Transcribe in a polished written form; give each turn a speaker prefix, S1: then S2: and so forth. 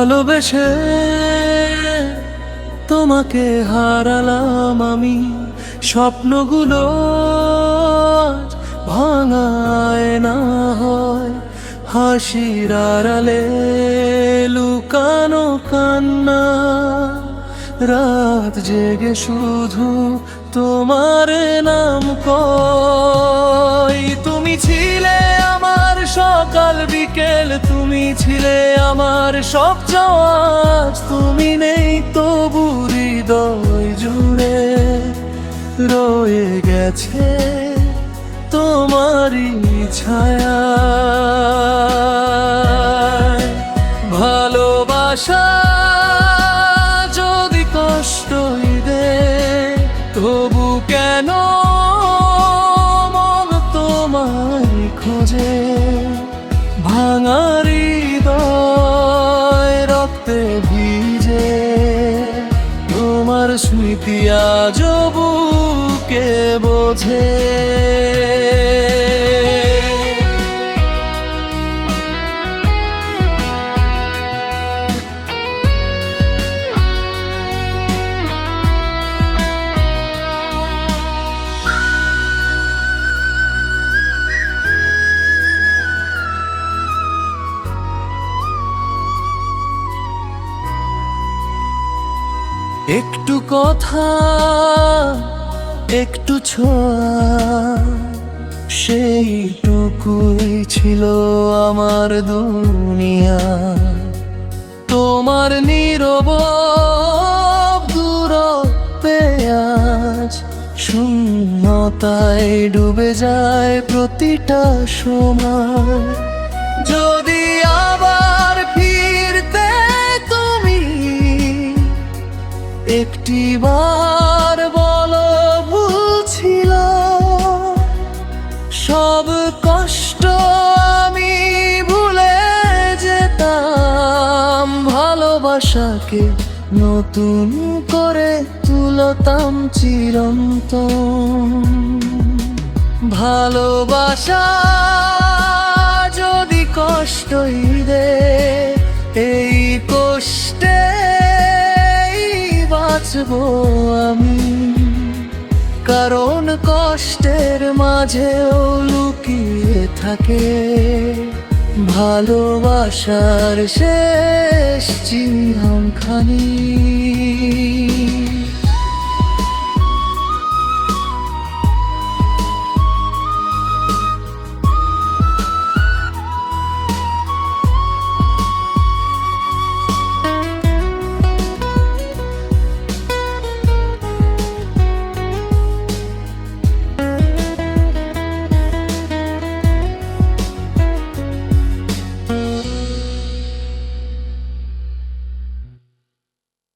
S1: ভালোবেসে তোমাকে হারালাম আমি, স্বপ্নগুলো আজ ভাঙায় না হয়, হাসির আড়ালে লুকানো কান্না, রাত জেগে শুধু তোমার নাম কই। তুমি ছিলে আমার সকাল বিকেল, তুমি ছিলে আমার সব চাওয়া, তুমি নেই তবু হৃদয় জুড়ে রয়ে গেছে তোমারই ছায়া। ভালোবাসা যদি কষ্টই দে, তবু কেন মন তোমায় খোঁজে, ভাঙা হৃদয় রক্তে ভিজে, তোমার স্মৃতি আজও বুকে বোঝে। একটু কথা, একটু ছোঁয়া, সেইটুকুই ছিল আমার দুনিয়া। তোমার নীরব দূরত্বে আজ শূন্যতায় ডুবে যায় প্রতিটা সময়। যদি আবার ফিরতে তুমি একটিবার বলো ভুল ছিল, সব কষ্ট আমি ভুলে যেতাম, ভালোবাসাকে নতুন করে তুলতাম চিরন্তন। ভালোবাসা যদি কষ্টই দে, এই কষ্টে বাঁচবো আমি, কারণ কষ্টের মাঝেও লুকিয়ে থাকে ভালোবাসার শেষ চিহ্নখানি।